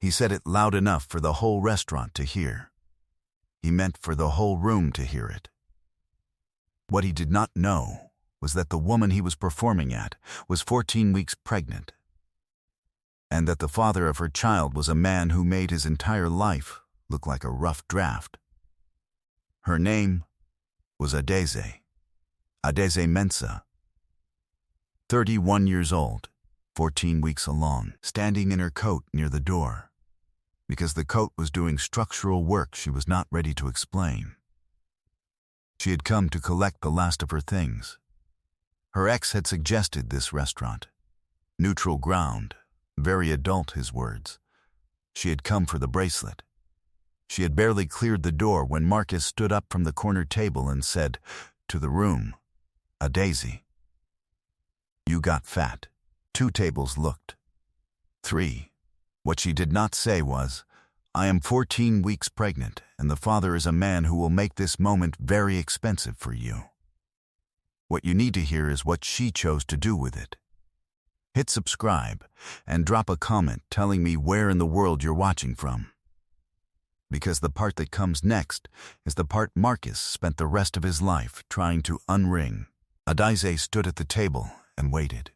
He said it loud enough for the whole restaurant to hear. He meant for the whole room to hear it. What he did not know was that the woman he was performing at was 14 weeks pregnant, and that the father of her child was a man who made his entire life look like a rough draft. Her name was Adeze Mensah, 31 years old, 14 weeks along, standing in her coat near the door, because the coat was doing structural work she was not ready to explain. She had come to collect the last of her things. Her ex had suggested this restaurant. Neutral ground, very adult, his words. She had come for the bracelet. She had barely cleared the door when Marcus stood up from the corner table and said, to the room, "Adeze, you got fat." 2 tables looked. 3. What she did not say was, "I am 14 weeks pregnant, and the father is a man who will make this moment very expensive for you." What you need to hear is what she chose to do with it. Hit subscribe and drop a comment telling me where in the world you're watching from. Because the part that comes next is the part Marcus spent the rest of his life trying to unring. Adeze stood at the table and waited.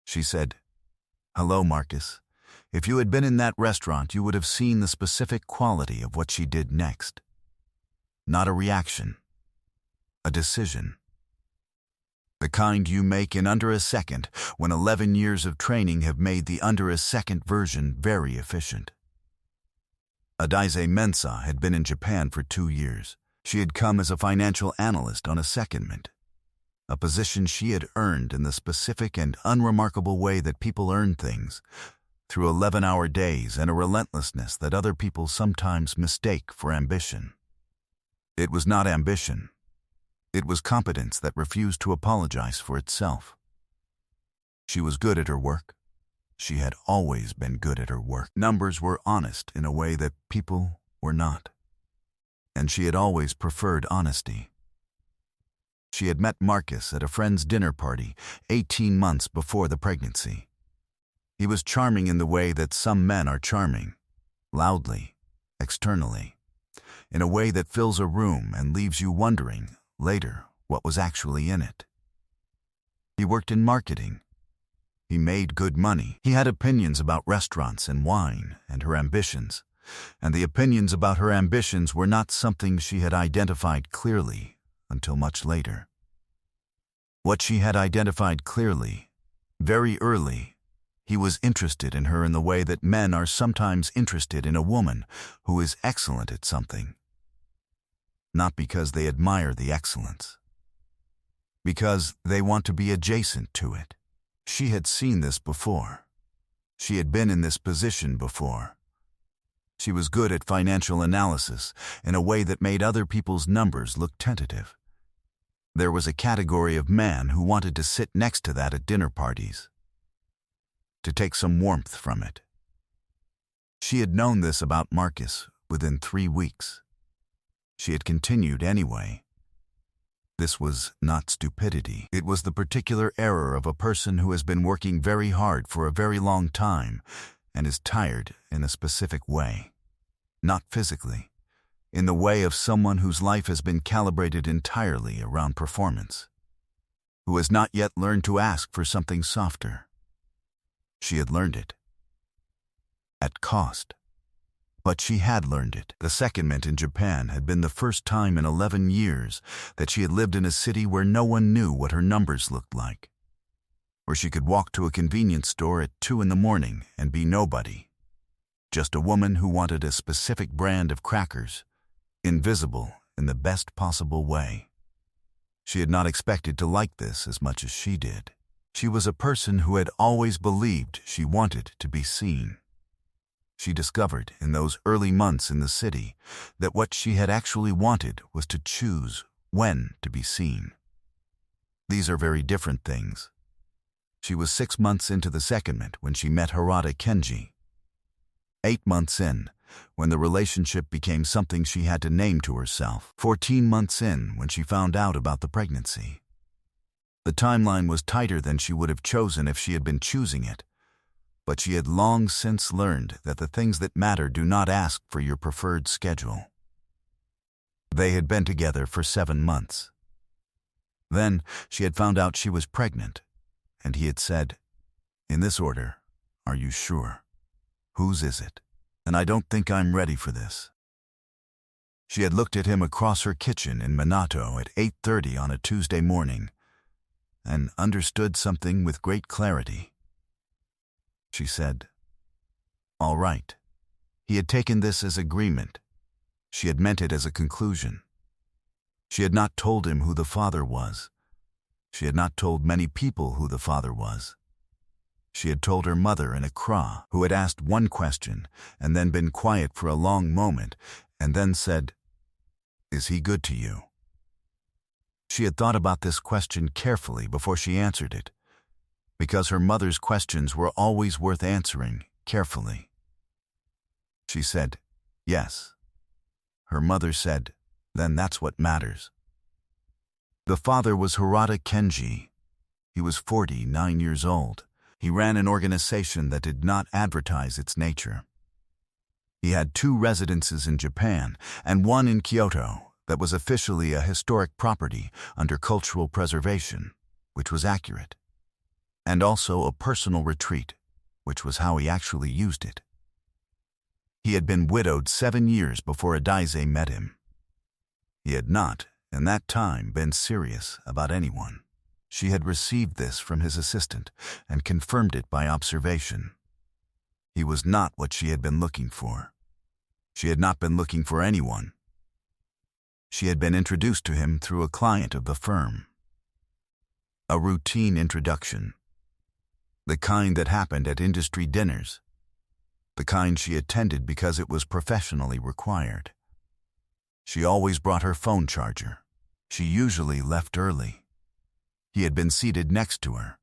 She said, "Hello, Marcus. If you had been in that restaurant, you would have seen the specific quality of what she did next. Not a reaction, a decision. The kind you make in under a second when 11 years of training have made the under a second version very efficient." Adeze Mensah had been in Japan for 2 years. She had come as a financial analyst on a secondment, a position she had earned in the specific and unremarkable way that people earn things, through 11-hour days and a relentlessness that other people sometimes mistake for ambition. It was not ambition. It was competence that refused to apologize for itself. She was good at her work. She had always been good at her work. Numbers were honest in a way that people were not. And she had always preferred honesty. She had met Marcus at a friend's dinner party 18 months before the pregnancy. He was charming in the way that some men are charming, loudly, externally, in a way that fills a room and leaves you wondering later what was actually in it. He worked in marketing. He made good money. He had opinions about restaurants and wine and her ambitions, and the opinions about her ambitions were not something she had identified clearly until much later. What she had identified clearly, very early, he was interested in her in the way that men are sometimes interested in a woman who is excellent at something. Not because they admire the excellence, because they want to be adjacent to it. She had seen this before. She had been in this position before. She was good at financial analysis in a way that made other people's numbers look tentative. There was a category of man who wanted to sit next to that at dinner parties, to take some warmth from it. She had known this about Marcus within 3 weeks. She had continued anyway. This was not stupidity. It was the particular error of a person who has been working very hard for a very long time and is tired in a specific way. Not physically, in the way of someone whose life has been calibrated entirely around performance, who has not yet learned to ask for something softer. She had learned it. At cost. But she had learned it. The secondment in Japan had been the first time in 11 years that she had lived in a city where no one knew what her numbers looked like, where she could walk to a convenience store at 2 in the morning and be nobody, just a woman who wanted a specific brand of crackers, invisible in the best possible way. She had not expected to like this as much as she did. She was a person who had always believed she wanted to be seen. She discovered in those early months in the city that what she had actually wanted was to choose when to be seen. These are very different things. She was 6 months into the secondment when she met Harada Kenji. 8 months in, when the relationship became something she had to name to herself. 14 months in, when she found out about the pregnancy. The timeline was tighter than she would have chosen if she had been choosing it, But she had long since learned that the things that matter do not ask for your preferred schedule. They had been together for 7 months. Then she had found out she was pregnant, and he had said, "In this order, are you sure? Whose is it? And I don't think I'm ready for this." She had looked at him across her kitchen in Minato at 8:30 on a Tuesday morning and understood something with great clarity. She said, "All right." He had taken this as agreement. She had meant it as a conclusion. She had not told him who the father was. She had not told many people who the father was. She had told her mother in Accra, who had asked one question and then been quiet for a long moment and then said, "Is he good to you?" She had thought about this question carefully before she answered it, because her mother's questions were always worth answering carefully. She said, "Yes." Her mother said, "Then that's what matters." The father was Hirata Kenji. He was 49 years old. He ran an organization that did not advertise its nature. He had 2 residences in Japan and 1 in Kyoto that was officially a historic property under cultural preservation, which was accurate, and also a personal retreat, which was how he actually used it. He had been widowed 7 years before Adaise met him. He had not, in that time, been serious about anyone. She had received this from his assistant and confirmed it by observation. He was not what she had been looking for. She had not been looking for anyone. She had been introduced to him through a client of the firm. A routine introduction. The kind that happened at industry dinners. The kind she attended because it was professionally required. She always brought her phone charger. She usually left early. He had been seated next to her.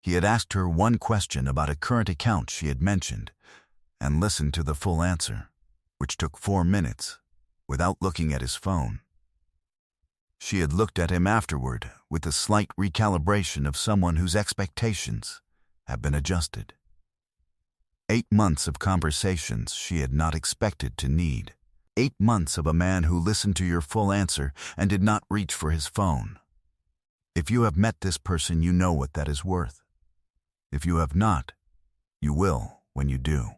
He had asked her one question about a current account she had mentioned and listened to the full answer, which took 4 minutes, without looking at his phone. She had looked at him afterward with the slight recalibration of someone whose expectations have been adjusted. 8 months of conversations she had not expected to need. 8 months of a man who listened to your full answer and did not reach for his phone. If you have met this person, you know what that is worth. If you have not, you will when you do.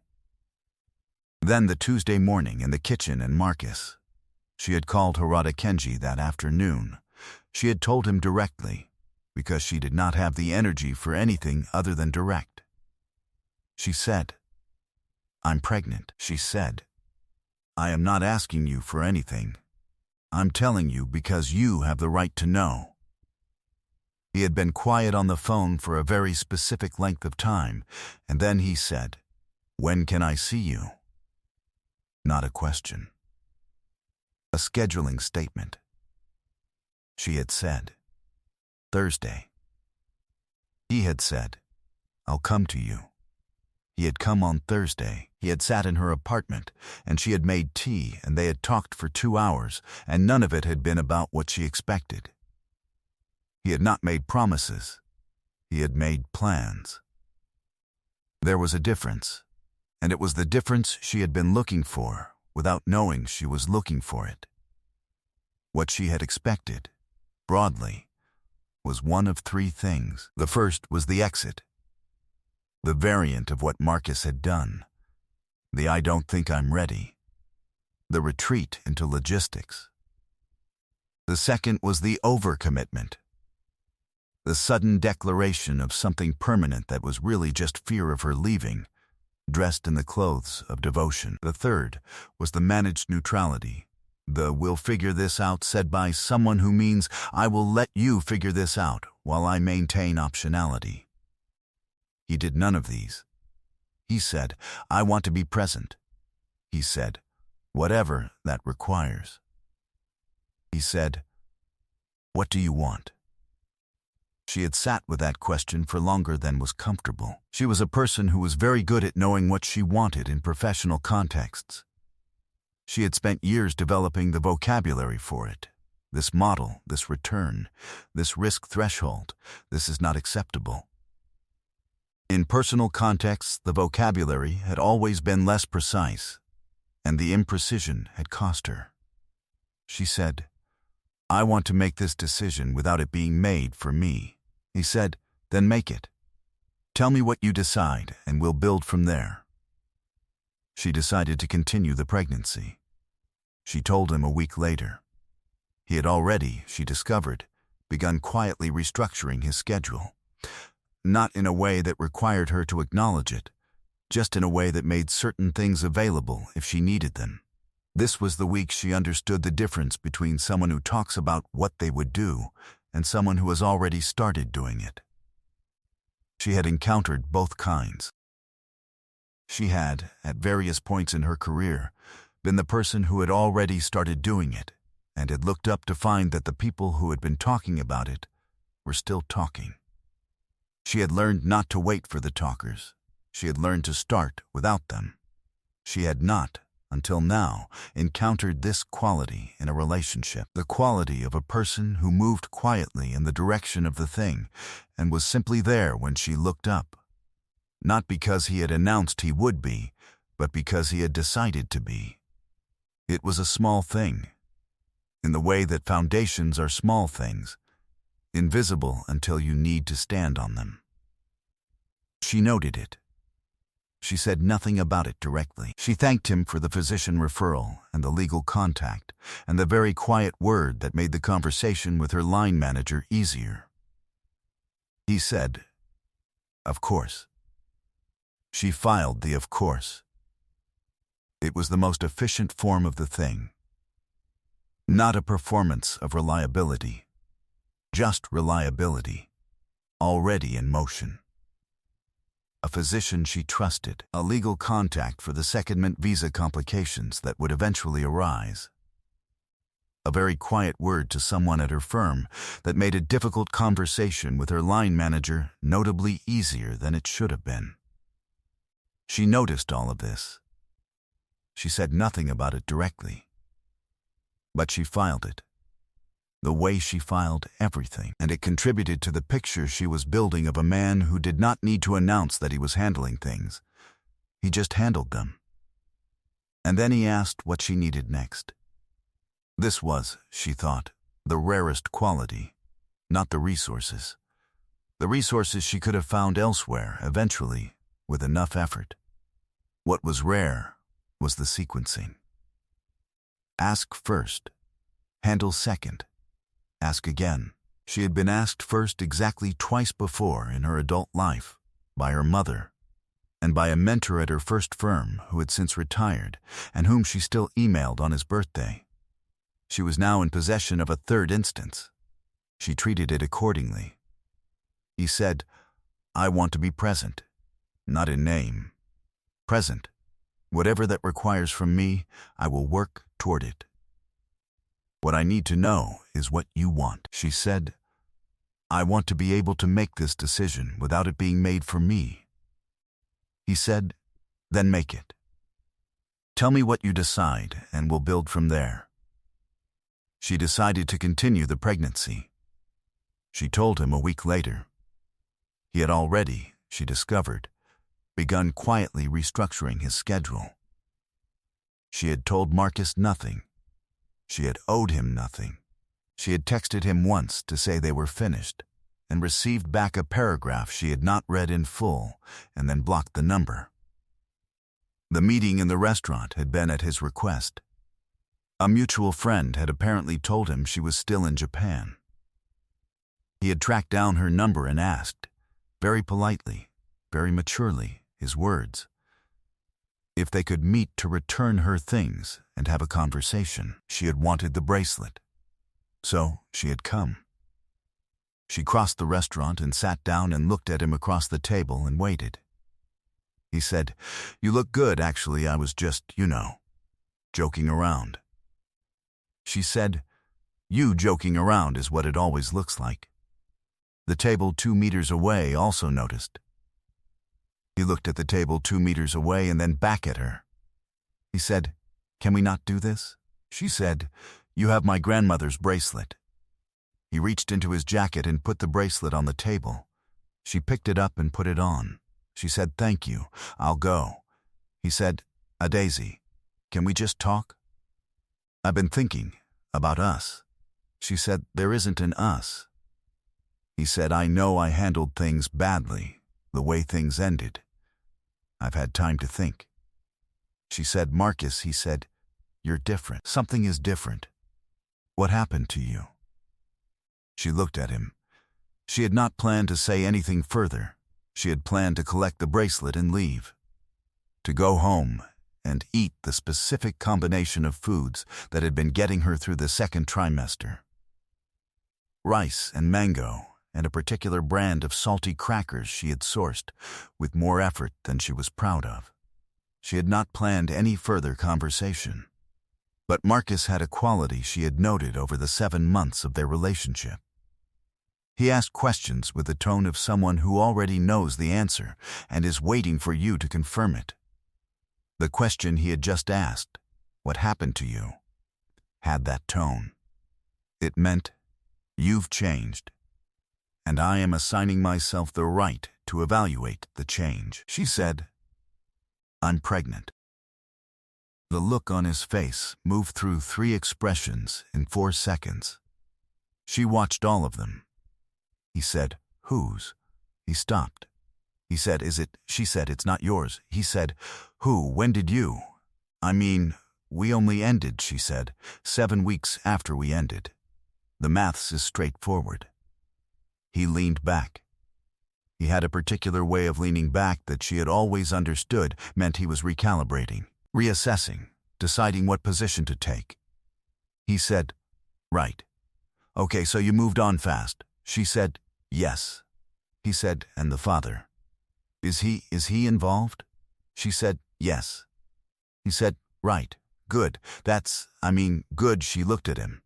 Then the Tuesday morning in the kitchen in Marcus. She had called Hirata Kenji that afternoon. She had told him directly, because she did not have the energy for anything other than direct. She said, "I'm pregnant," she said. "I am not asking you for anything. I'm telling you because you have the right to know." He had been quiet on the phone for a very specific length of time, and then he said, "When can I see you?" Not a question. A scheduling statement. She had said, "Thursday." He had said, "I'll come to you." He had come on Thursday. He had sat in her apartment, and she had made tea, and they had talked for 2 hours, and none of it had been about what she expected. He had not made promises. He had made plans. There was a difference, and it was the difference she had been looking for without knowing she was looking for it. What she had expected, broadly, was one of 3 things. The first was the exit. The variant of what Marcus had done. The "I don't think I'm ready." The retreat into logistics. The second was the overcommitment. The sudden declaration of something permanent that was really just fear of her leaving, dressed in the clothes of devotion. The third was the managed neutrality. The "we'll figure this out" said by someone who means "I will let you figure this out while I maintain optionality." He did none of these. He said, "I want to be present." He said, "Whatever that requires." He said, "What do you want?" She had sat with that question for longer than was comfortable. She was a person who was very good at knowing what she wanted in professional contexts. She had spent years developing the vocabulary for it. This model, this return, this risk threshold, this is not acceptable. In personal contexts, the vocabulary had always been less precise, and the imprecision had cost her. She said, "I want to make this decision without it being made for me." He said, "Then make it. Tell me what you decide, and we'll build from there." She decided to continue the pregnancy. She told him a week later. He had already, she discovered, begun quietly restructuring his schedule. Not in a way that required her to acknowledge it, just in a way that made certain things available if she needed them. This was the week she understood the difference between someone who talks about what they would do and someone who has already started doing it. She had encountered both kinds. She had, at various points in her career, been the person who had already started doing it and had looked up to find that the people who had been talking about it were still talking. She had learned not to wait for the talkers. She had learned to start without them. She had not, until now, encountered this quality in a relationship, the quality of a person who moved quietly in the direction of the thing and was simply there when she looked up. Not because he had announced he would be, but because he had decided to be. It was a small thing, in the way that foundations are small things, invisible until you need to stand on them. She noted it. She said nothing about it directly. She thanked him for the physician referral and the legal contact and the very quiet word that made the conversation with her line manager easier. He said, "Of course." She filed the "of course." It was the most efficient form of the thing. Not a performance of reliability. Just reliability, already in motion. A physician she trusted, a legal contact for the secondment visa complications that would eventually arise. A very quiet word to someone at her firm that made a difficult conversation with her line manager notably easier than it should have been. She noticed all of this. She said nothing about it directly, but she filed it. The way she filed everything, and it contributed to the picture she was building of a man who did not need to announce that he was handling things. He just handled them. And then he asked what she needed next. This was, she thought, the rarest quality, not the resources. The resources she could have found elsewhere, eventually, with enough effort. What was rare was the sequencing. Ask first. Handle second. Ask again. She had been asked first exactly twice before in her adult life, by her mother, and by a mentor at her first firm who had since retired and whom she still emailed on his birthday. She was now in possession of a third instance. She treated it accordingly. He said, "I want to be present, not in name. Present. Whatever that requires from me, I will work toward it. What I need to know is what you want." She said, "I want to be able to make this decision without it being made for me." He said, "Then make it. Tell me what you decide, and we'll build from there." She decided to continue the pregnancy. She told him a week later. He had already, she discovered, begun quietly restructuring his schedule. She had told Marcus nothing. She had owed him nothing. She had texted him once to say they were finished, and received back a paragraph she had not read in full, and then blocked the number. The meeting in the restaurant had been at his request. A mutual friend had apparently told him she was still in Japan. He had tracked down her number and asked, very politely, very maturely, his words, if they could meet to return her things and have a conversation. She had wanted the bracelet. So she had come. She crossed the restaurant and sat down and looked at him across the table and waited. He said, "You look good, actually. I was just, joking around." She said, "You joking around is what it always looks like." The table 2 meters away also noticed. He looked at the table 2 meters away and then back at her. He said, "Can we not do this?" She said, "You have my grandmother's bracelet." He reached into his jacket and put the bracelet on the table. She picked it up and put it on. She said, "Thank you. I'll go." He said, "A Daisy, can we just talk? I've been thinking about us." She said, "There isn't an us." He said, "I know I handled things badly, the way things ended. I've had time to think." She said, "Marcus," he said, "you're different. Something is different. What happened to you?" She looked at him. She had not planned to say anything further. She had planned to collect the bracelet and leave. To go home and eat the specific combination of foods that had been getting her through the second trimester. Rice and mango and a particular brand of salty crackers she had sourced with more effort than she was proud of. She had not planned any further conversation. But Marcus had a quality she had noted over the 7 months of their relationship. He asked questions with the tone of someone who already knows the answer and is waiting for you to confirm it. The question he had just asked, "What happened to you?" had that tone. It meant, "You've changed, and I am assigning myself the right to evaluate the change." She said, "I'm pregnant." The look on his face moved through 3 expressions in 4 seconds. She watched all of them. He said, "Whose?" He stopped. He said, "Is it?" She said, "It's not yours." He said, "Who? When did you?" "I mean, we only ended," she said, 7 weeks after we ended. The maths is straightforward." He leaned back. He had a particular way of leaning back that she had always understood meant he was recalibrating, reassessing, deciding what position to take. He said, "Right. Okay, so you moved on fast." She said, "Yes." He said, "And the father? Is he involved?" She said, "Yes." He said, "Right. Good. Good." She looked at him.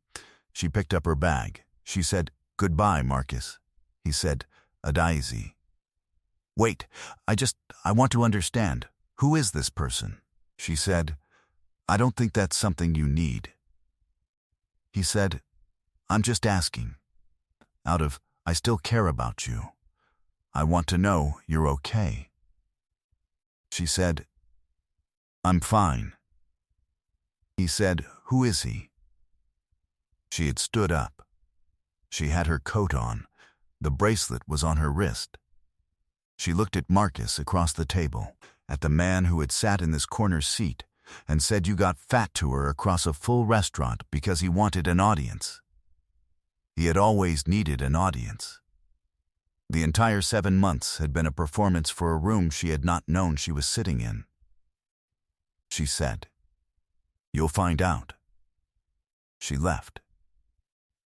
She picked up her bag. She said, "Goodbye, Marcus." He said, "A Daisy." "Wait, I want to understand. Who is this person?" She said, "I don't think that's something you need." He said, "I'm just asking. Out of, I still care about you. I want to know you're okay." She said, "I'm fine." He said, "Who is he?" She had stood up. She had her coat on. The bracelet was on her wrist. She looked at Marcus across the table, at the man who had sat in this corner seat, and said you got fat to her across a full restaurant because he wanted an audience. He had always needed an audience. The entire 7 months had been a performance for a room she had not known she was sitting in. She said, "You'll find out." She left.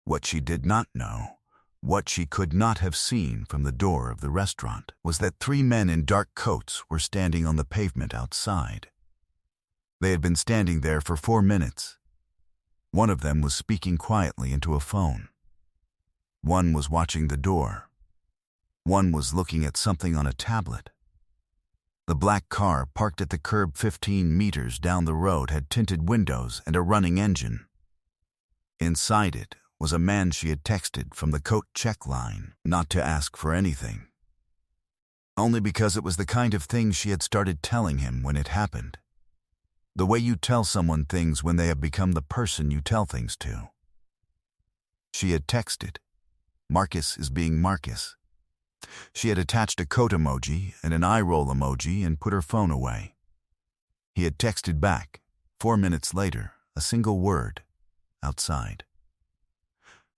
What she did not know, what she could not have seen from the door of the restaurant, was that 3 men in dark coats were standing on the pavement outside. They had been standing there for 4 minutes. One of them was speaking quietly into a phone. One was watching the door. One was looking at something on a tablet. The black car parked at the curb 15 meters down the road had tinted windows and a running engine. Inside it was a man she had texted from the coat check line, not to ask for anything. Only because it was the kind of thing she had started telling him when it happened. The way you tell someone things when they have become the person you tell things to. She had texted, "Marcus is being Marcus." She had attached a coat emoji and an eye roll emoji and put her phone away. He had texted back, 4 minutes later, a single word, "Outside."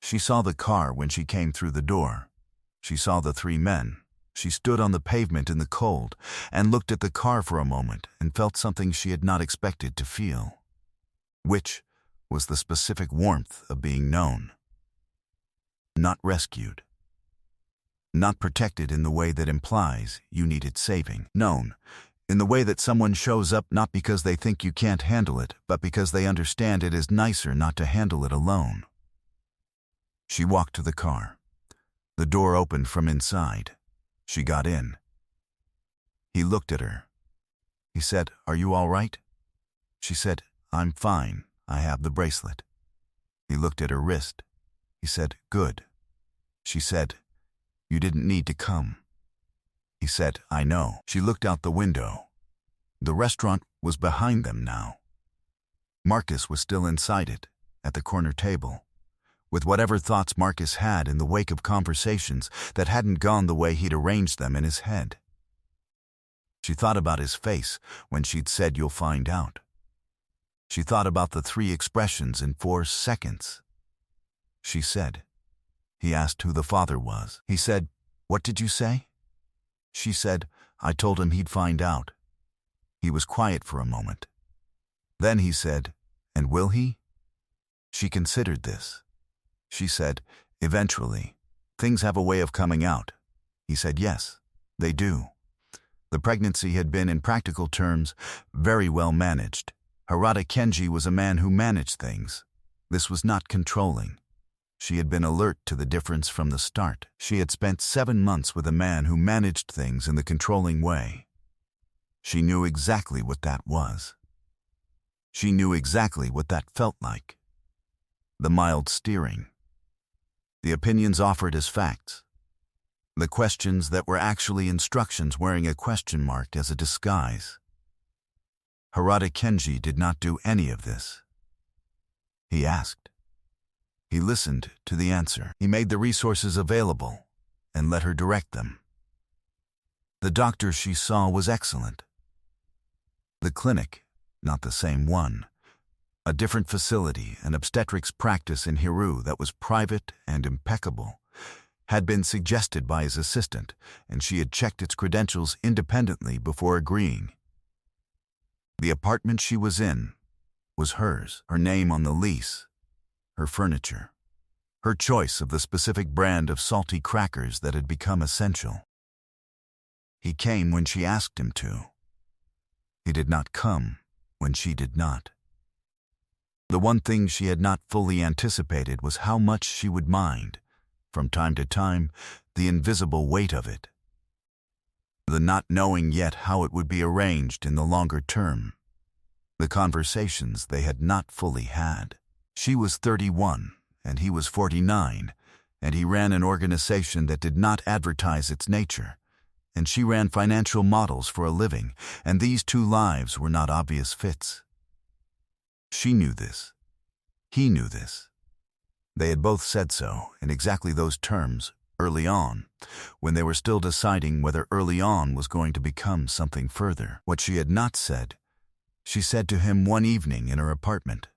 She saw the car when she came through the door. She saw the 3 men. She stood on the pavement in the cold and looked at the car for a moment and felt something she had not expected to feel, which was the specific warmth of being known. Not rescued. Not protected in the way that implies you needed saving. Known in the way that someone shows up not because they think you can't handle it, but because they understand it is nicer not to handle it alone. She walked to the car. The door opened from inside. She got in. He looked at her. He said, "Are you all right?" She said, "I'm fine. I have the bracelet." He looked at her wrist. He said, "Good." She said, "You didn't need to come." He said, I know. She looked out the window. The restaurant was behind them now. Marcus was still inside it, at the corner table, with whatever thoughts Marcus had in the wake of conversations that hadn't gone the way he'd arranged them in his head. She thought about his face when she'd said, you'll find out. She thought about the 3 expressions in 4 seconds. She said. He asked who the father was. He said, what did you say? She said, I told him he'd find out. He was quiet for a moment. Then he said, and will he? She considered this. She said, eventually. Things have a way of coming out. He said, yes, they do. The pregnancy had been, in practical terms, very well managed. Harada Kenji was a man who managed things. This was not controlling. She had been alert to the difference from the start. She had spent 7 months with a man who managed things in the controlling way. She knew exactly what that was. She knew exactly what that felt like. The mild steering. The opinions offered as facts. The questions that were actually instructions wearing a question mark as a disguise. Harada Kenji did not do any of this. He asked. He listened to the answer. He made the resources available and let her direct them. The doctor she saw was excellent. The clinic, not the same one. A different facility, an obstetrics practice in Hiru that was private and impeccable, had been suggested by his assistant, and she had checked its credentials independently before agreeing. The apartment she was in was hers, her name on the lease, her furniture, her choice of the specific brand of salty crackers that had become essential. He came when she asked him to. He did not come when she did not. The one thing she had not fully anticipated was how much she would mind, from time to time, the invisible weight of it. The not knowing yet how it would be arranged in the longer term. The conversations they had not fully had. She was 31, and he was 49, and he ran an organization that did not advertise its nature, and she ran financial models for a living, and these 2 lives were not obvious fits. She knew this. He knew this. They had both said so, in exactly those terms, early on, when they were still deciding whether early on was going to become something further. What she had not said, she said to him one evening in her apartment.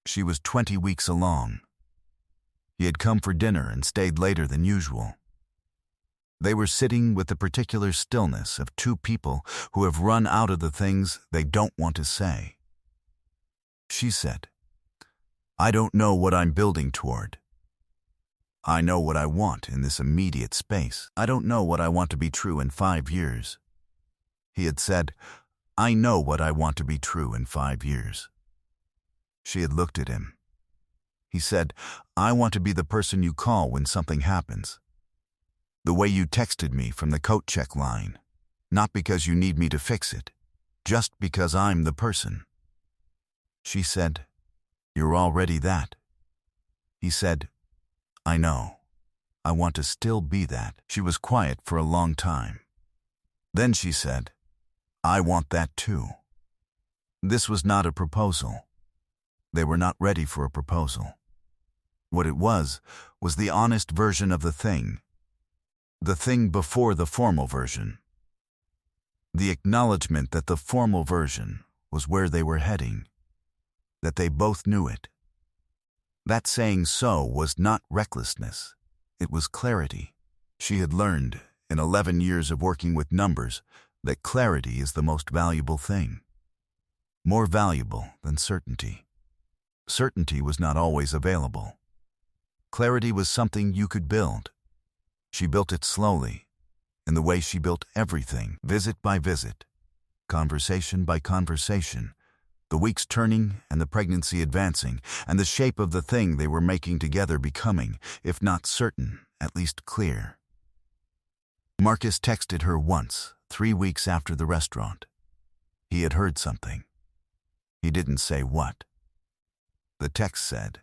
She was 20 weeks along. He had come for dinner and stayed later than usual. They were sitting with the particular stillness of 2 people who have run out of the things they don't want to say. She said, I don't know what I'm building toward. I know what I want in this immediate space. I don't know what I want to be true in 5 years. He had said, I know what I want to be true in 5 years. She had looked at him. He said, I want to be the person you call when something happens. The way you texted me from the coat check line, not because you need me to fix it, just because I'm the person. She said, you're already that. He said, I know. I want to still be that. She was quiet for a long time. Then she said, I want that too. This was not a proposal. They were not ready for a proposal. What it was the honest version of the thing before the formal version. The acknowledgement that the formal version was where they were heading, that they both knew it. That saying so was not recklessness, it was clarity. She had learned, in 11 years of working with numbers, that clarity is the most valuable thing. More valuable than certainty. Certainty was not always available. Clarity was something you could build. She built it slowly, in the way she built everything, visit by visit, conversation by conversation, the weeks turning and the pregnancy advancing, and the shape of the thing they were making together becoming, if not certain, at least clear. Marcus texted her once, 3 weeks after the restaurant. He had heard something. He didn't say what. The text said,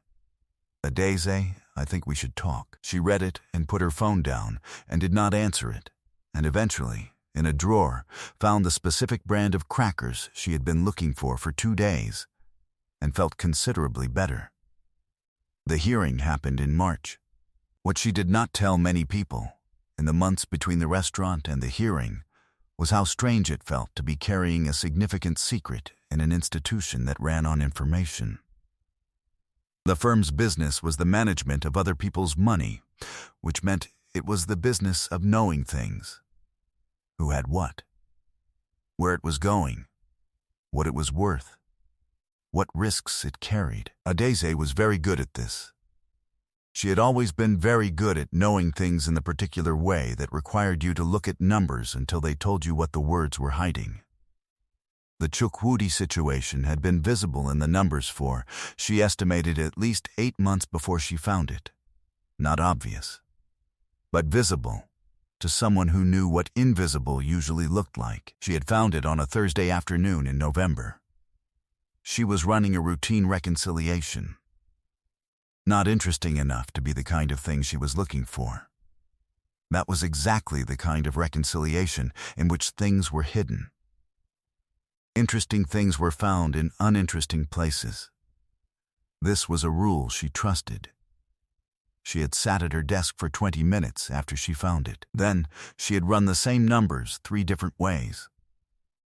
Adeze, I think we should talk. She read it and put her phone down and did not answer it, and eventually, in a drawer, found the specific brand of crackers she had been looking for 2 days, and felt considerably better. The hearing happened in March. What she did not tell many people, in the months between the restaurant and the hearing, was how strange it felt to be carrying a significant secret in an institution that ran on information. The firm's business was the management of other people's money, which meant it was the business of knowing things. Who had what? Where it was going? What it was worth? What risks it carried? Adeze was very good at this. She had always been very good at knowing things in the particular way that required you to look at numbers until they told you what the words were hiding. The Chukwudi situation had been visible in the numbers for, she estimated, at least 8 months before she found it. Not obvious, but visible to someone who knew what invisible usually looked like. She had found it on a Thursday afternoon in November. She was running a routine reconciliation. Not interesting enough to be the kind of thing she was looking for. That was exactly the kind of reconciliation in which things were hidden. Interesting things were found in uninteresting places. This was a rule she trusted. She had sat at her desk for 20 minutes after she found it. Then, she had run the same numbers 3 different ways.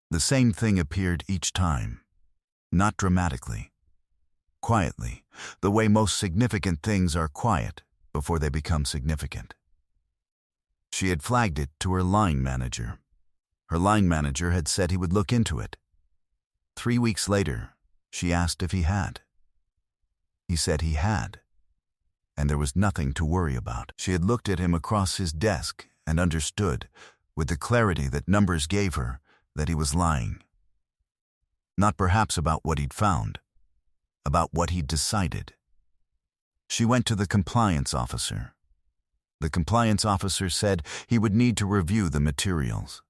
The same thing appeared each time. Not dramatically. Quietly, the way most significant things are quiet before they become significant. She had flagged it to her line manager. Her line manager had said he would look into it. 3 weeks later, she asked if he had. He said he had, and there was nothing to worry about. She had looked at him across his desk and understood, with the clarity that numbers gave her, that he was lying. Not perhaps about what he'd found, about what he'd decided. She went to the compliance officer. The compliance officer said he would need to review the materials.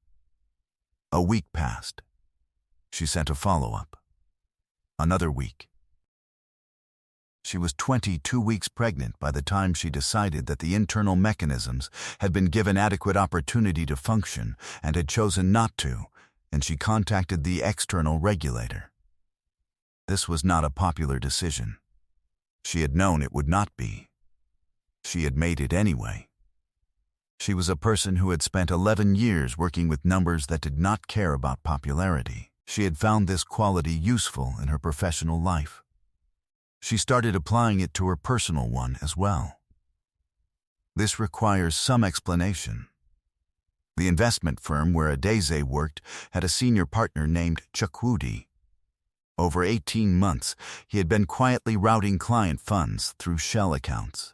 A week passed. She sent a follow-up. Another week. She was 22 weeks pregnant by the time she decided that the internal mechanisms had been given adequate opportunity to function and had chosen not to, and she contacted the external regulator. This was not a popular decision. She had known it would not be. She had made it anyway. She was a person who had spent 11 years working with numbers that did not care about popularity. She had found this quality useful in her professional life. She started applying it to her personal one as well. This requires some explanation. The investment firm where Adeze worked had a senior partner named Chukwudi. Over 18 months, he had been quietly routing client funds through shell accounts.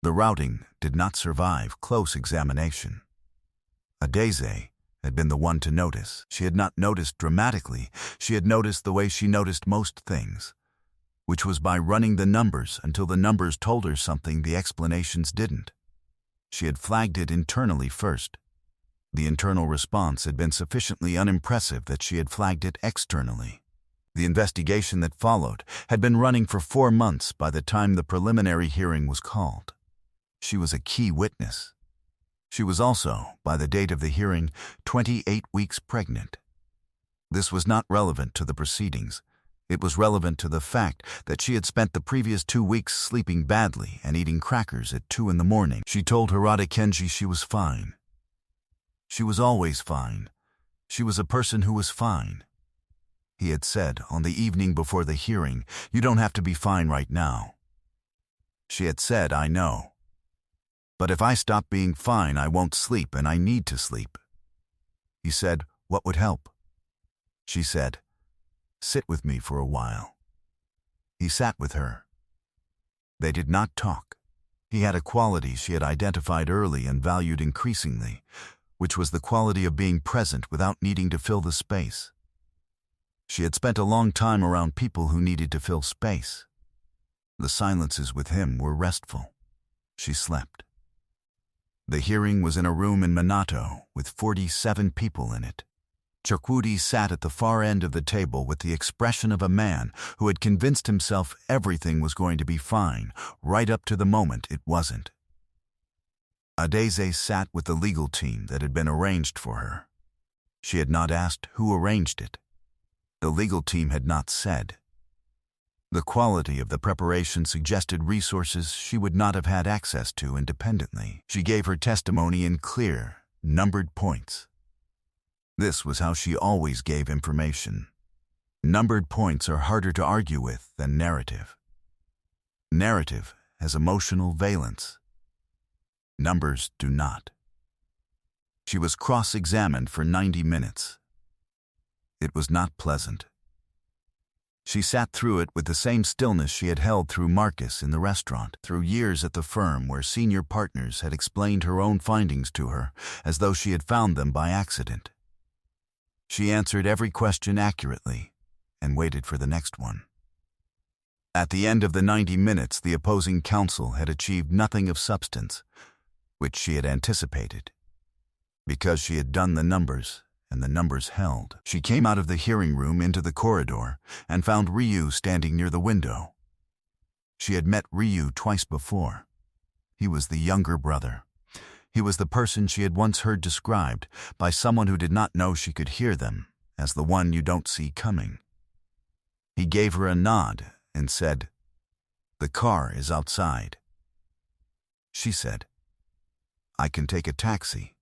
The routing did not survive close examination. Adeze had been the one to notice. She had not noticed dramatically. She had noticed the way she noticed most things, which was by running the numbers until the numbers told her something the explanations didn't. She had flagged it internally first. The internal response had been sufficiently unimpressive that she had flagged it externally. The investigation that followed had been running for 4 months by the time the preliminary hearing was called. She was a key witness. She was also, by the date of the hearing, 28 weeks pregnant. This was not relevant to the proceedings. It was relevant to the fact that she had spent the previous 2 weeks sleeping badly and eating crackers at 2 in the morning. She told Harada Kenji she was fine. She was always fine. She was a person who was fine. He had said on the evening before the hearing, "You don't have to be fine right now." She had said, "I know. But if I stop being fine, I won't sleep and I need to sleep." He said, "What would help?" She said, "Sit with me for a while." He sat with her. They did not talk. He had a quality she had identified early and valued increasingly, which was the quality of being present without needing to fill the space. She had spent a long time around people who needed to fill space. The silences with him were restful. She slept. The hearing was in a room in Minato with 47 people in it. Chukwudi sat at the far end of the table with the expression of a man who had convinced himself everything was going to be fine, right up to the moment it wasn't. Adeze sat with the legal team that had been arranged for her. She had not asked who arranged it. The legal team had not said. The quality of the preparation suggested resources she would not have had access to independently. She gave her testimony in clear, numbered points. This was how she always gave information. Numbered points are harder to argue with than narrative. Narrative has emotional valence. Numbers do not. She was cross-examined for 90 minutes. It was not pleasant. She sat through it with the same stillness she had held through Marcus in the restaurant, through years at the firm where senior partners had explained her own findings to her as though she had found them by accident. She answered every question accurately and waited for the next one. At the end of the 90 minutes, the opposing counsel had achieved nothing of substance, which she had anticipated. Because she had done the numbers, and the numbers held. She came out of the hearing room into the corridor and found Ryu standing near the window. She had met Ryu twice before. He was the younger brother. He was the person she had once heard described by someone who did not know she could hear them as the one you don't see coming. He gave her a nod and said, "The car is outside." She said, "I can take a taxi."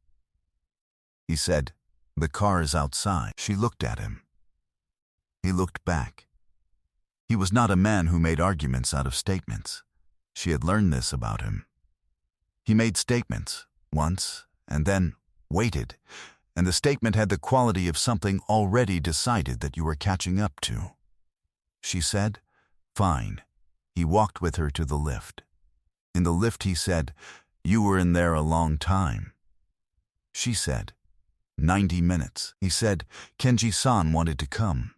He said, "The car is outside." She looked at him. He looked back. He was not a man who made arguments out of statements. She had learned this about him. He made statements once and then waited, and the statement had the quality of something already decided that you were catching up to. She said, "Fine." He walked with her to the lift. In the lift he said, "You were in there a long time." She said, 90 minutes. He said, "Kenji-san wanted to come."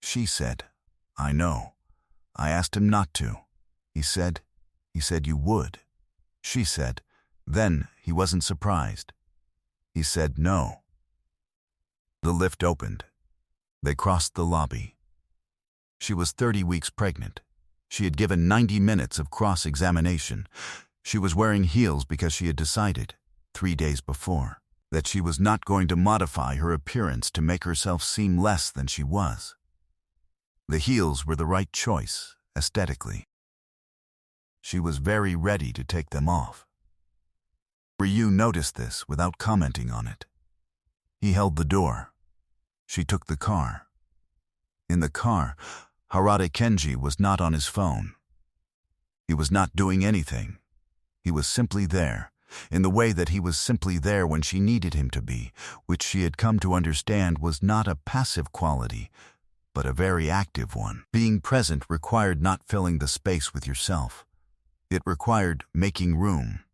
She said, "I know. I asked him not to." He said, "You would." She said, "Then he wasn't surprised." He said, "No." The lift opened. They crossed the lobby. She was 30 weeks pregnant. She had given 90 minutes of cross-examination. She was wearing heels because she had decided, 3 days before, that she was not going to modify her appearance to make herself seem less than she was. The heels were the right choice, aesthetically. She was very ready to take them off. Ryu noticed this without commenting on it. He held the door. She took the car. In the car, Harada Kenji was not on his phone. He was not doing anything. He was simply there, in the way that he was simply there when she needed him to be, which she had come to understand was not a passive quality, but a very active one. Being present required not filling the space with yourself. It required making room.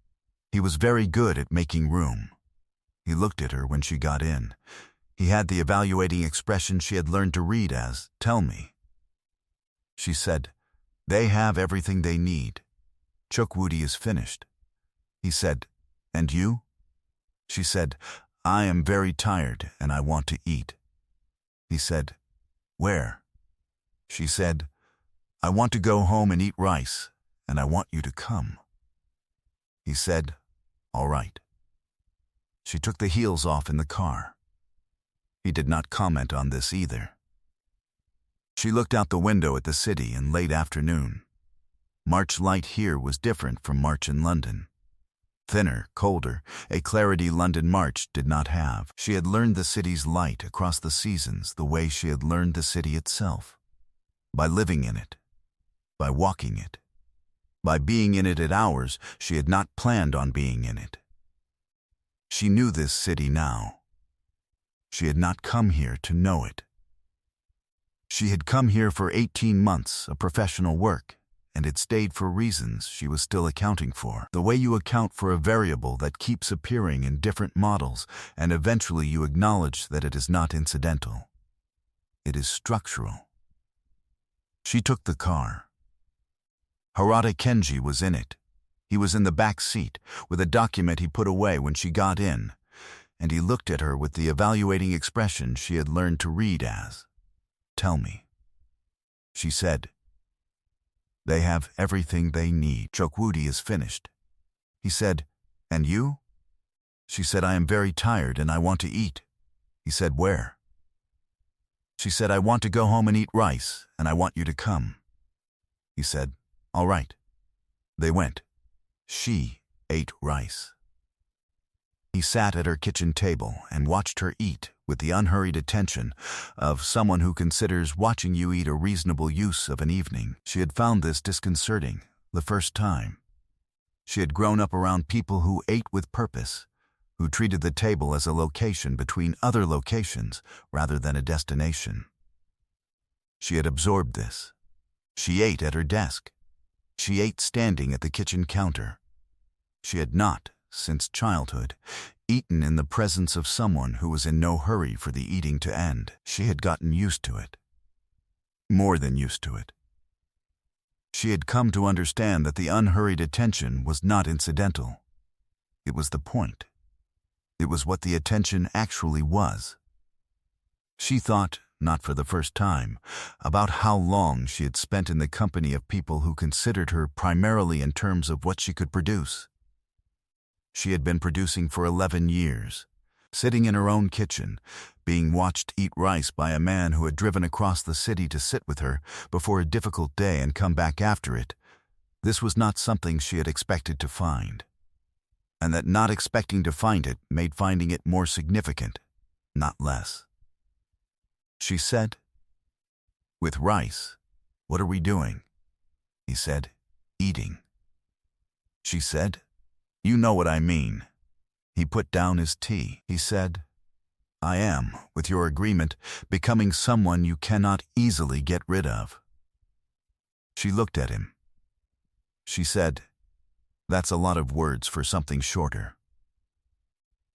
He was very good at making room. He looked at her when she got in. He had the evaluating expression she had learned to read as, "Tell me." She said, "They have everything they need. Chokwudi is finished." He said, "And you?" She said, "I am very tired and I want to eat." He said, "Where?" She said, "I want to go home and eat rice, and I want you to come." He said, "All right." She took the heels off in the car. He did not comment on this either. She looked out the window at the city in late afternoon. March light here was different from March in London. Thinner, colder, a clarity London March did not have. She had learned the city's light across the seasons the way she had learned the city itself. By living in it. By walking it. By being in it at hours she had not planned on being in it. She knew this city now. She had not come here to know it. She had come here for 18 months of professional work, and had stayed for reasons she was still accounting for. The way you account for a variable that keeps appearing in different models, and eventually you acknowledge that it is not incidental. It is structural. She took the car. Harada Kenji was in it. He was in the back seat, with a document he put away when she got in, and he looked at her with the evaluating expression she had learned to read as, "Tell me." She said, "They have everything they need. Chokwudi is finished." He said, "And you?" She said, "I am very tired and I want to eat." He said, "Where?" She said, "I want to go home and eat rice, and I want you to come." He said, "All right." They went. She ate rice. He sat at her kitchen table and watched her eat with the unhurried attention of someone who considers watching you eat a reasonable use of an evening. She had found this disconcerting the first time. She had grown up around people who ate with purpose, who treated the table as a location between other locations rather than a destination. She had absorbed this. She ate at her desk. She ate standing at the kitchen counter. She had not, since childhood, eaten in the presence of someone who was in no hurry for the eating to end. She had gotten used to it. More than used to it. She had come to understand that the unhurried attention was not incidental. It was the point. It was what the attention actually was. She thought, not for the first time, about how long she had spent in the company of people who considered her primarily in terms of what she could produce. She had been producing for 11 years, sitting in her own kitchen, being watched eat rice by a man who had driven across the city to sit with her before a difficult day and come back after it. This was not something she had expected to find. And that not expecting to find it made finding it more significant, not less. She said, "With rice, what are we doing?" He said, "Eating." She said, "You know what I mean." He put down his tea. He said, "I am, with your agreement, becoming someone you cannot easily get rid of." She looked at him. She said, "That's a lot of words for something shorter."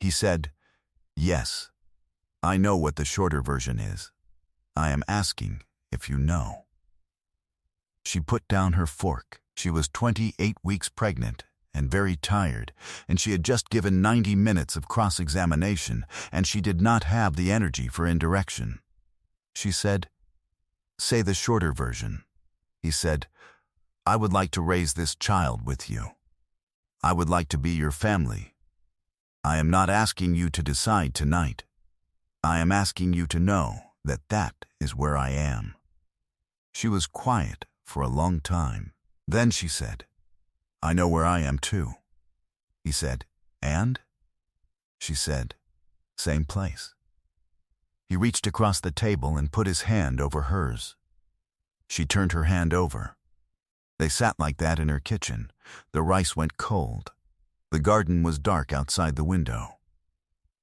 He said, "Yes, I know what the shorter version is. I am asking if you know." She put down her fork. She was 28 weeks pregnant and very tired, and she had just given 90 minutes of cross-examination, and she did not have the energy for indirection. She said, "Say the shorter version." He said, "I would like to raise this child with you. I would like to be your family. I am not asking you to decide tonight. I am asking you to know that that is where I am." She was quiet for a long time. Then she said, "I know where I am too." He said, "And?" She said, "Same place." He reached across the table and put his hand over hers. She turned her hand over. They sat like that in her kitchen. The rice went cold. The garden was dark outside the window.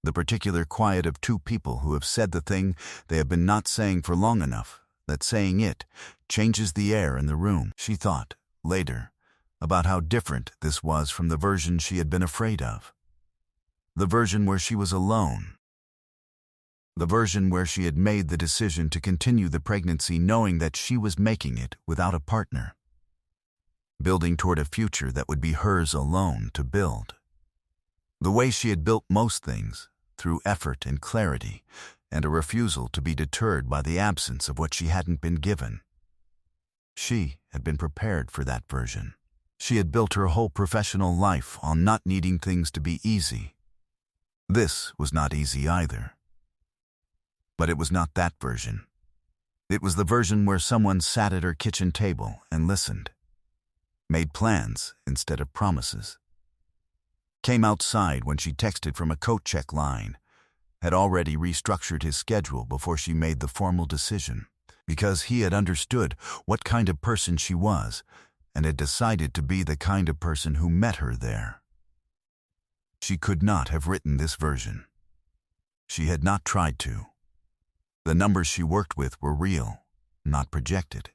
The particular quiet of two people who have said the thing they have been not saying for long enough, that saying it changes the air in the room. She thought, later, about how different this was from the version she had been afraid of. The version where she was alone. The version where she had made the decision to continue the pregnancy knowing that she was making it without a partner. Building toward a future that would be hers alone to build. The way she had built most things, through effort and clarity, and a refusal to be deterred by the absence of what she hadn't been given. She had been prepared for that version. She had built her whole professional life on not needing things to be easy. This was not easy either. But it was not that version. It was the version where someone sat at her kitchen table and listened. Made plans instead of promises. Came outside when she texted from a coat check line. Had already restructured his schedule before she made the formal decision, because he had understood what kind of person she was and had decided to be the kind of person who met her there. She could not have written this version. She had not tried to. The numbers she worked with were real, not projected.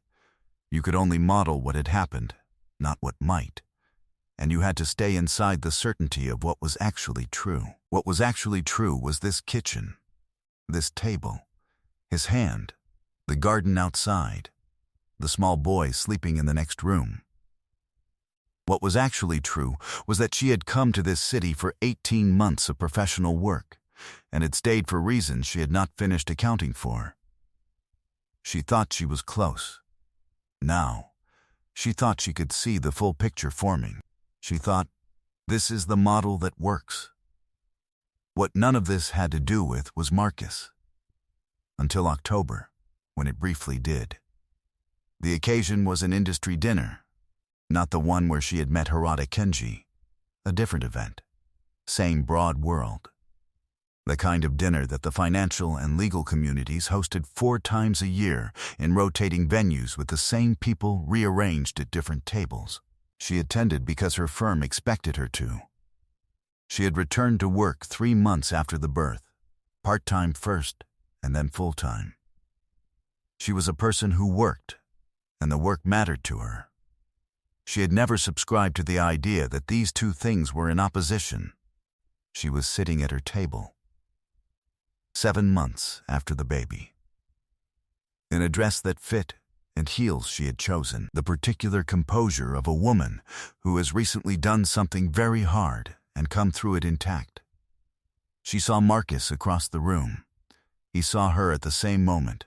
You could only model what had happened, not what might. And you had to stay inside the certainty of what was actually true. What was actually true was this kitchen, this table, his hand, the garden outside, the small boy sleeping in the next room. What was actually true was that she had come to this city for 18 months of professional work, and had stayed for reasons she had not finished accounting for. She thought she was close. Now, she thought she could see the full picture forming. She thought, This is the model that works. What none of this had to do with was Marcus. Until October, when it briefly did. The occasion was an industry dinner, not the one where she had met Harada Kenji. A different event. Same broad world. The kind of dinner that the financial and legal communities hosted 4 times a year in rotating venues with the same people rearranged at different tables. She attended because her firm expected her to. She had returned to work 3 months after the birth, part-time first and then full-time. She was a person who worked, and the work mattered to her. She had never subscribed to the idea that these two things were in opposition. She was sitting at her table. 7 months after the baby. In a dress that fit and heels she had chosen, the particular composure of a woman who has recently done something very hard and come through it intact. She saw Marcus across the room. He saw her at the same moment.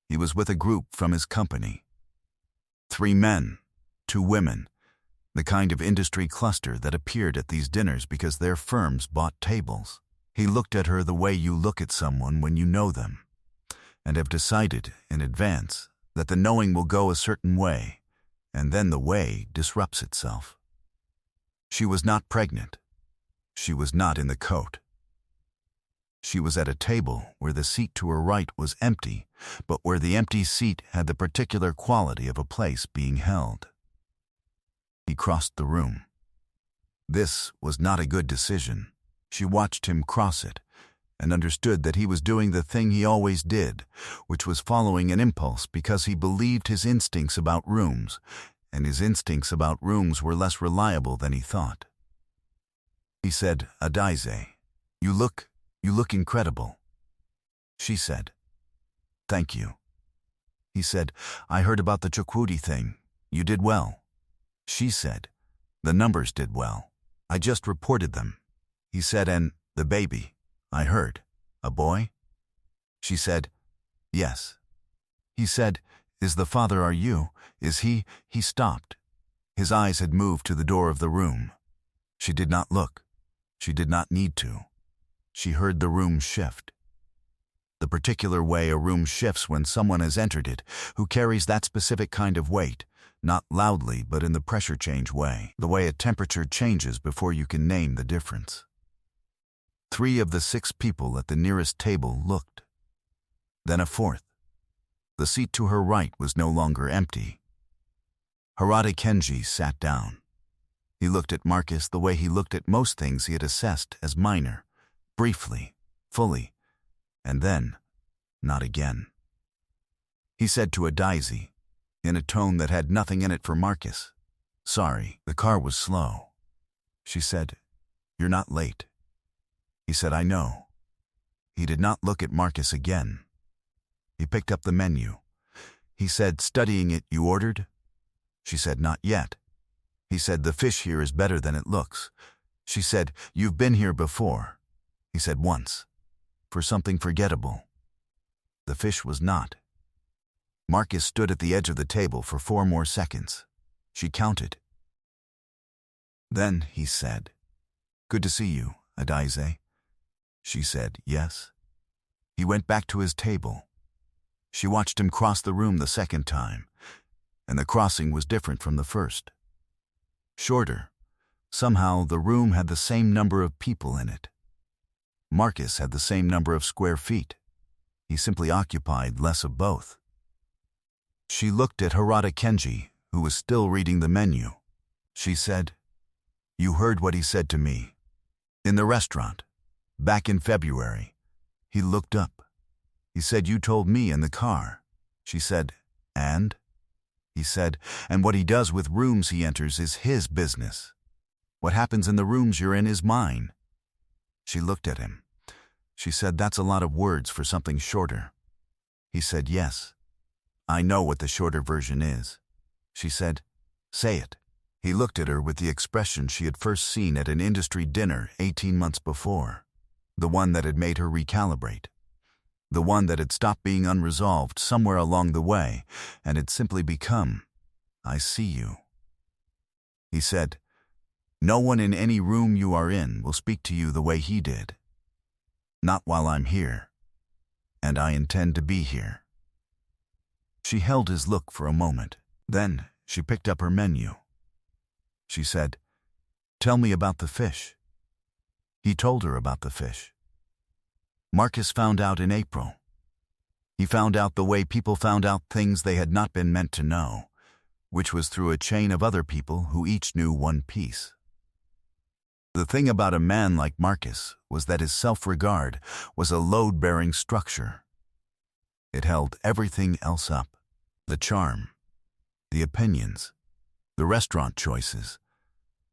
He was with a group from his company. 3 men, 2 women, the kind of industry cluster that appeared at these dinners because their firms bought tables. He looked at her the way you look at someone when you know them, and have decided in advance that the knowing will go a certain way, and then the way disrupts itself. She was not pregnant. She was not in the coat. She was at a table where the seat to her right was empty, but where the empty seat had the particular quality of a place being held. He crossed the room. This was not a good decision. She watched him cross it, and understood that he was doing the thing he always did, which was following an impulse because he believed his instincts about rooms, and his instincts about rooms were less reliable than he thought. He said, "Adaize, you look incredible." She said, "Thank you." He said, "I heard about the Chukwudi thing. You did well." She said, "The numbers did well. I just reported them." He said, "And the baby, I heard, a boy?" She said, "Yes." He said, "Is the father are you? Is he?" He stopped. His eyes had moved to the door of the room. She did not look. She did not need to. She heard the room shift. The particular way a room shifts when someone has entered it, who carries that specific kind of weight, not loudly but in the pressure change way, the way a temperature changes before you can name the difference. 3 of the 6 people at the nearest table looked. Then a 4th. The seat to her right was no longer empty. Harada Kenji sat down. He looked at Marcus the way he looked at most things he had assessed as minor, briefly, fully, and then, not again. He said to Adaize, in a tone that had nothing in it for Marcus, "Sorry, the car was slow." She said, "You're not late." He said, "I know." He did not look at Marcus again. He picked up the menu. He said, studying it, "You ordered?" She said, "Not yet." He said, "The fish here is better than it looks." She said, "You've been here before." He said, "Once. For something forgettable." The fish was not. Marcus stood at the edge of the table for 4 more seconds. She counted. Then he said, "Good to see you, Adaize." She said, "Yes." He went back to his table. She watched him cross the room the second time, and the crossing was different from the first. Shorter. Somehow the room had the same number of people in it. Marcus had the same number of square feet. He simply occupied less of both. She looked at Harada Kenji, who was still reading the menu. She said, "You heard what he said to me. In the restaurant. Back in February." He looked up. He said, "You told me in the car." She said, "And?" He said, "And what he does with rooms he enters is his business. What happens in the rooms you're in is mine." She looked at him. She said, "That's a lot of words for something shorter." He said, "Yes. I know what the shorter version is." She said, "Say it." He looked at her with the expression she had first seen at an industry dinner 18 months before, the one that had made her recalibrate, the one that had stopped being unresolved somewhere along the way and had simply become, "I see you." He said, No one in any room you are in will speak to you the way he did. Not while I'm here, and I intend to be here." She held his look for a moment. Then she picked up her menu. She said, "Tell me about the fish." He told her about the fish. Marcus found out in April. He found out the way people found out things they had not been meant to know, which was through a chain of other people who each knew one piece. The thing about a man like Marcus was that his self-regard was a load-bearing structure. It held everything else up: the charm, the opinions, the restaurant choices,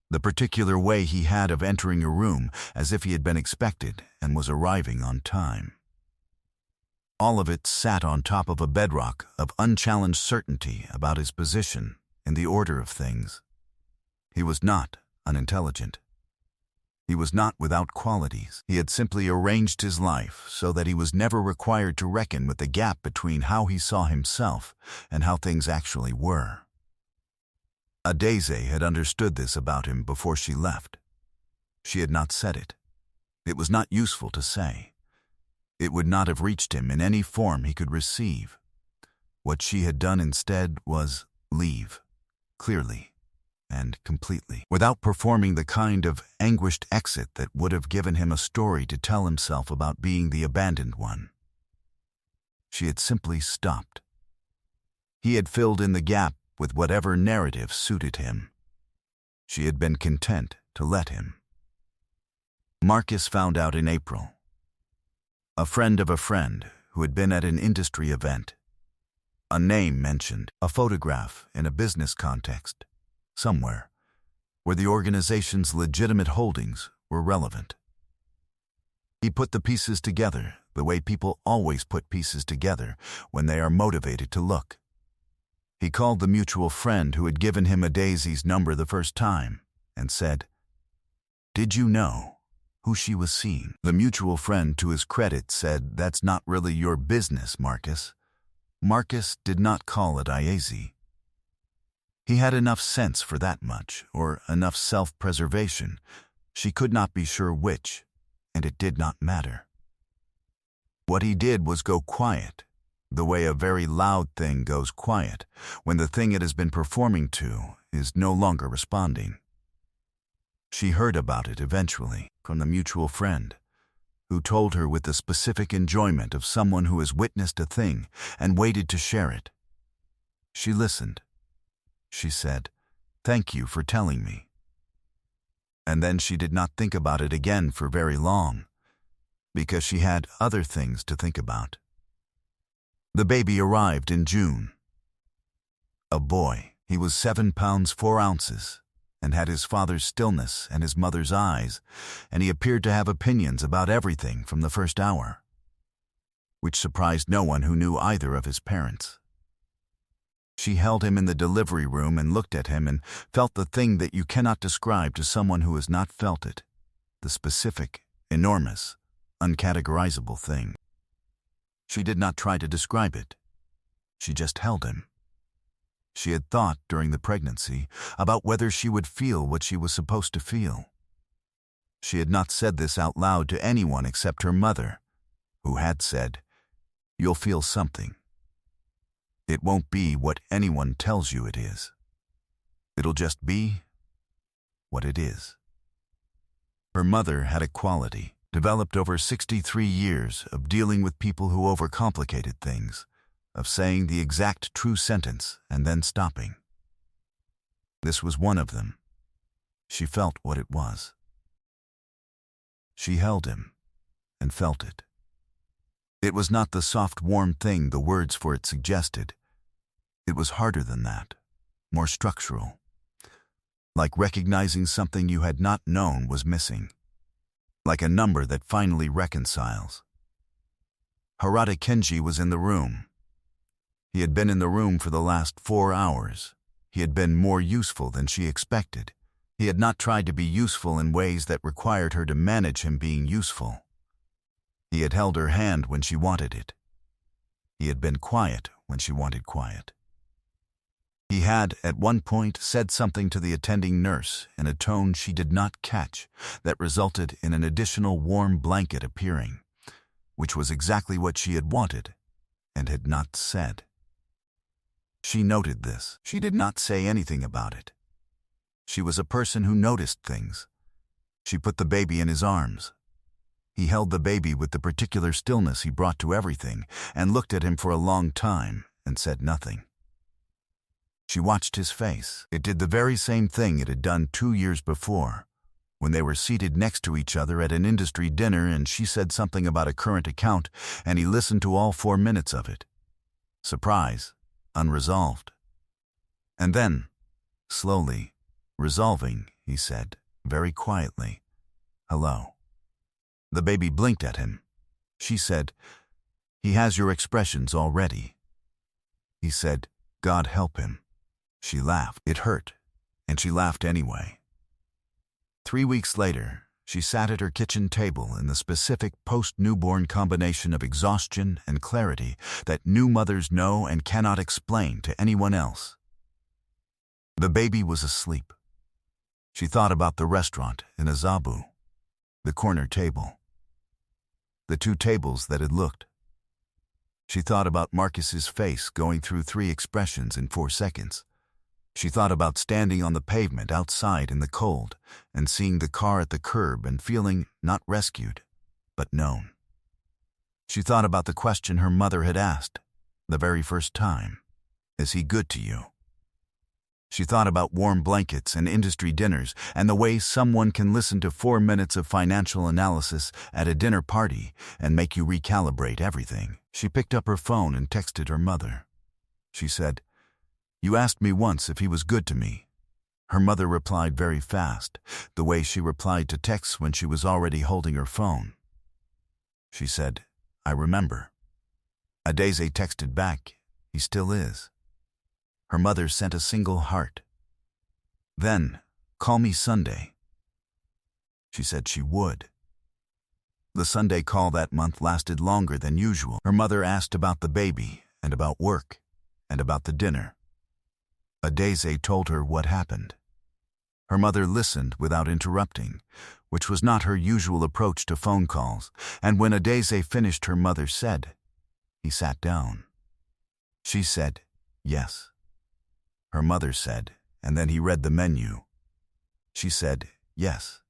the particular way he had of entering a room as if he had been expected and was arriving on time. All of it sat on top of a bedrock of unchallenged certainty about his position in the order of things. He was not unintelligent. He was not without qualities. He had simply arranged his life so that he was never required to reckon with the gap between how he saw himself and how things actually were. Adeze had understood this about him before she left. She had not said it. It was not useful to say. It would not have reached him in any form he could receive. What she had done instead was leave, clearly and completely, without performing the kind of anguished exit that would have given him a story to tell himself about being the abandoned one. She had simply stopped. He had filled in the gap with whatever narrative suited him. She had been content to let him. Marcus found out in April. A friend of a friend who had been at an industry event. A name mentioned, a photograph in a business context, somewhere, where the organization's legitimate holdings were relevant. He put the pieces together the way people always put pieces together when they are motivated to look. He called the mutual friend who had given him Adeze's number the first time and said, "Did you know who she was seeing?" The mutual friend, to his credit, said, "That's not really your business, Marcus." Marcus did not call it Adeze. He had enough sense for that much, or enough self-preservation. She could not be sure which, and it did not matter. What he did was go quiet, the way a very loud thing goes quiet when the thing it has been performing to is no longer responding. She heard about it eventually from the mutual friend, who told her with the specific enjoyment of someone who has witnessed a thing and waited to share it. She listened. She said, "Thank you for telling me." And then she did not think about it again for very long, because she had other things to think about. The baby arrived in June. A boy. He was 7 pounds 4 ounces, and had his father's stillness and his mother's eyes, and he appeared to have opinions about everything from the first hour, which surprised no one who knew either of his parents. She held him in the delivery room and looked at him and felt the thing that you cannot describe to someone who has not felt it, the specific, enormous, uncategorizable thing. She did not try to describe it. She just held him. She had thought during the pregnancy about whether she would feel what she was supposed to feel. She had not said this out loud to anyone except her mother, who had said, "You'll feel something. It won't be what anyone tells you it is. It'll just be what it is." Her mother had a quality developed over 63 years of dealing with people who overcomplicated things, of saying the exact true sentence and then stopping. This was one of them. She felt what it was. She held him and felt it. It was not the soft, warm thing the words for it suggested. It was harder than that, more structural, like recognizing something you had not known was missing, like a number that finally reconciles. Harada Kenji was in the room. He had been in the room for the last 4 hours. He had been more useful than she expected. He had not tried to be useful in ways that required her to manage him being useful. He had held her hand when she wanted it. He had been quiet when she wanted quiet. He had, at one point, said something to the attending nurse in a tone she did not catch that resulted in an additional warm blanket appearing, which was exactly what she had wanted and had not said. She noted this. She did not say anything about it. She was a person who noticed things. She put the baby in his arms. He held the baby with the particular stillness he brought to everything and looked at him for a long time and said nothing. She watched his face. It did the very same thing it had done 2 years before, when they were seated next to each other at an industry dinner and she said something about a current account and he listened to all 4 minutes of it. Surprise, unresolved. And then, slowly, resolving, he said, very quietly, "Hello." The baby blinked at him. She said, "He has your expressions already." He said, "God help him." She laughed. It hurt, and she laughed anyway. 3 weeks later, she sat at her kitchen table in the specific post-newborn combination of exhaustion and clarity that new mothers know and cannot explain to anyone else. The baby was asleep. She thought about the restaurant in Azabu, the corner table, the 2 tables that had looked. She thought about Marcus's face going through 3 expressions in 4 seconds. She thought about standing on the pavement outside in the cold and seeing the car at the curb and feeling not rescued, but known. She thought about the question her mother had asked the very first time, "Is he good to you?" She thought about warm blankets and industry dinners and the way someone can listen to 4 minutes of financial analysis at a dinner party and make you recalibrate everything. She picked up her phone and texted her mother. She said, "You asked me once if he was good to me." Her mother replied very fast, the way she replied to texts when she was already holding her phone. She said, "I remember." Adeze texted back, "He still is." Her mother sent a single heart. Then, "Call me Sunday." She said she would. The Sunday call that month lasted longer than usual. Her mother asked about the baby and about work and about the dinner. Adeze told her what happened. Her mother listened without interrupting, which was not her usual approach to phone calls, and when Adeze finished, her mother said, "He sat down." She said, "Yes." Her mother said, and then he read the menu. She said, "Yes."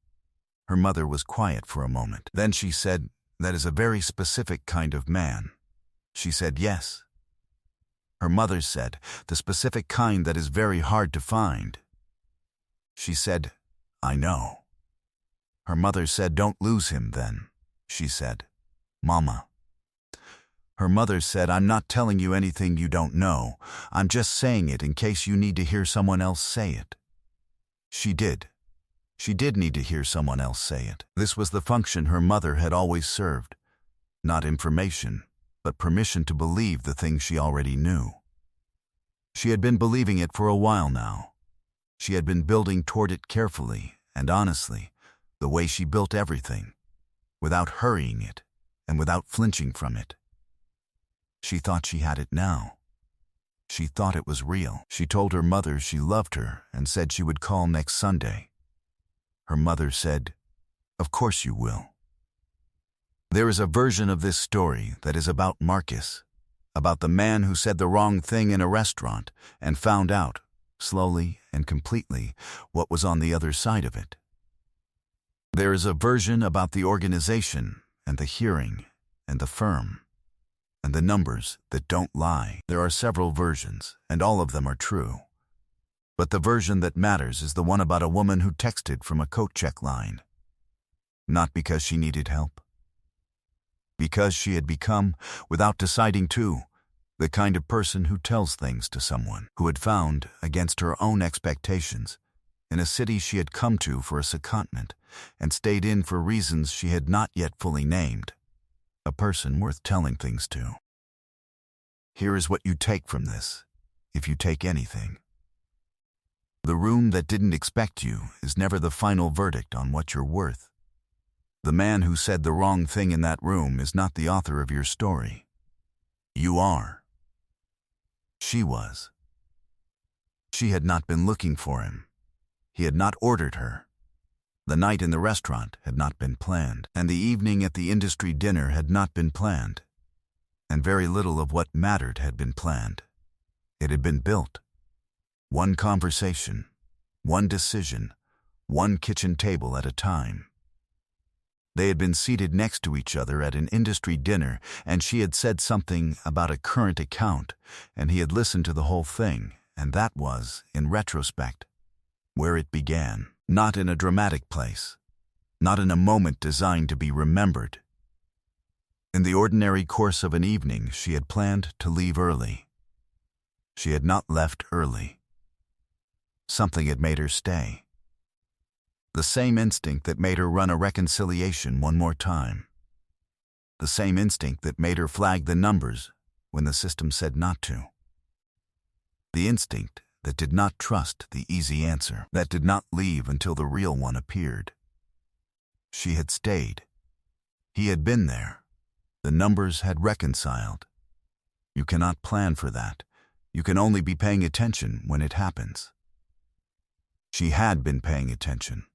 Her mother was quiet for a moment. Then she said, "That is a very specific kind of man." She said, "Yes." Her mother said, "The specific kind that is very hard to find." She said, "I know." Her mother said, "Don't lose him then." She said, "Mama." Her mother said, "I'm not telling you anything you don't know. I'm just saying it in case you need to hear someone else say it." She did. She did need to hear someone else say it. This was the function her mother had always served. Not information, but permission to believe the things she already knew. She had been believing it for a while now. She had been building toward it carefully and honestly, the way she built everything, without hurrying it and without flinching from it. She thought she had it now. She thought it was real. She told her mother she loved her and said she would call next Sunday. Her mother said, "Of course you will." There is a version of this story that is about Marcus, about the man who said the wrong thing in a restaurant and found out, slowly and completely, what was on the other side of it. There is a version about the organization and the hearing and the firm and the numbers that don't lie. There are several versions, and all of them are true. But the version that matters is the one about a woman who texted from a coat check line. Not because she needed help. Because she had become, without deciding to, the kind of person who tells things to someone, who had found, against her own expectations, in a city she had come to for a secondment and stayed in for reasons she had not yet fully named, a person worth telling things to. Here is what you take from this, if you take anything. The room that didn't expect you is never the final verdict on what you're worth. The man who said the wrong thing in that room is not the author of your story. You are. She was. She had not been looking for him. He had not ordered her. The night in the restaurant had not been planned, and the evening at the industry dinner had not been planned, and very little of what mattered had been planned. It had been built. One conversation, one decision, one kitchen table at a time. They had been seated next to each other at an industry dinner, and she had said something about a current account, and he had listened to the whole thing, and that was, in retrospect, where it began. Not in a dramatic place, not in a moment designed to be remembered. In the ordinary course of an evening, she had planned to leave early. She had not left early. Something had made her stay. The same instinct that made her run a reconciliation one more time. The same instinct that made her flag the numbers when the system said not to. The instinct that did not trust the easy answer, that did not leave until the real one appeared. She had stayed. He had been there. The numbers had reconciled. You cannot plan for that. You can only be paying attention when it happens. She had been paying attention.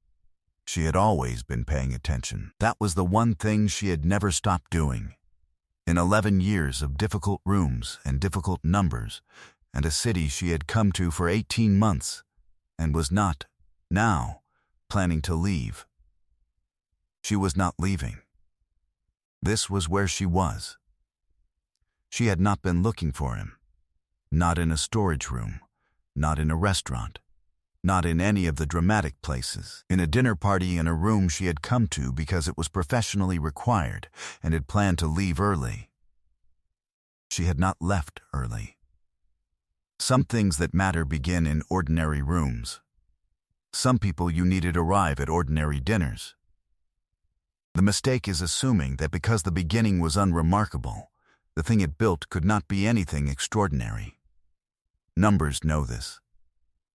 She had always been paying attention. That was the one thing she had never stopped doing. In 11 years of difficult rooms and difficult numbers, and a city she had come to for 18 months, and was not, now, planning to leave. She was not leaving. This was where she was. She had not been looking for him. Not in a storage room, not in a restaurant, not in any of the dramatic places, in a dinner party in a room she had come to because it was professionally required and had planned to leave early. She had not left early. Some things that matter begin in ordinary rooms. Some people you needed arrive at ordinary dinners. The mistake is assuming that because the beginning was unremarkable, the thing it built could not be anything extraordinary. Numbers know this.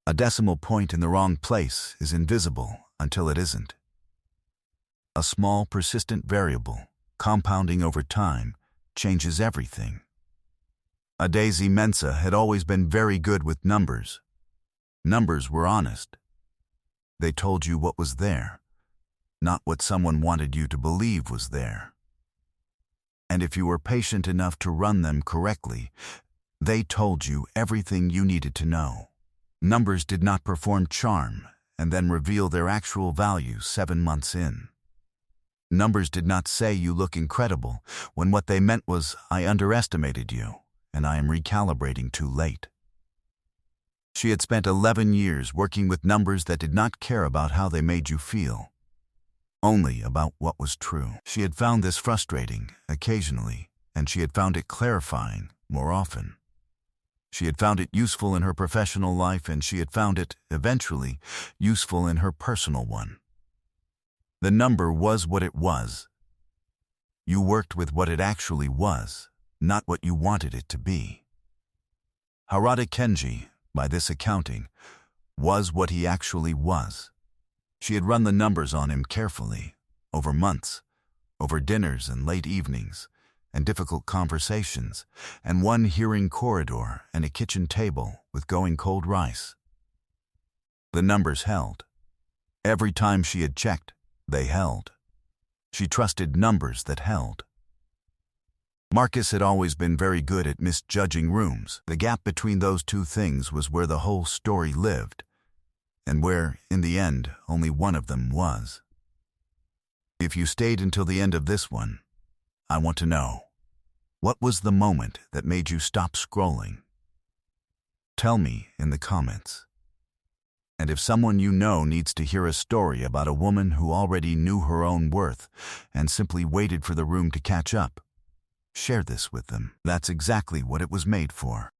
A decimal point in the wrong place is invisible until it isn't. A small, persistent variable, compounding over time, changes everything. A Daisy Mensa had always been very good with numbers. Numbers were honest. They told you what was there, not what someone wanted you to believe was there. And if you were patient enough to run them correctly, they told you everything you needed to know. Numbers did not perform charm and then reveal their actual value 7 months in. Numbers did not say you look incredible when what they meant was I underestimated you, and I am recalibrating too late. She had spent 11 years working with numbers that did not care about how they made you feel, only about what was true. She had found this frustrating, occasionally, and she had found it clarifying, more often. She had found it useful in her professional life, and she had found it, eventually, useful in her personal one. The number was what it was. You worked with what it actually was, not what you wanted it to be. Harada Kenji, by this accounting, was what he actually was. She had run the numbers on him carefully, over months, over dinners and late evenings, and difficult conversations, and one hearing corridor and a kitchen table with going cold rice. The numbers held. Every time she had checked, they held. She trusted numbers that held. Marcus had always been very good at misjudging rooms. The gap between those two things was where the whole story lived, and where, in the end, only one of them was. If you stayed until the end of this one, I want to know, what was the moment that made you stop scrolling? Tell me in the comments. And if someone you know needs to hear a story about a woman who already knew her own worth and simply waited for the room to catch up, share this with them. That's exactly what it was made for.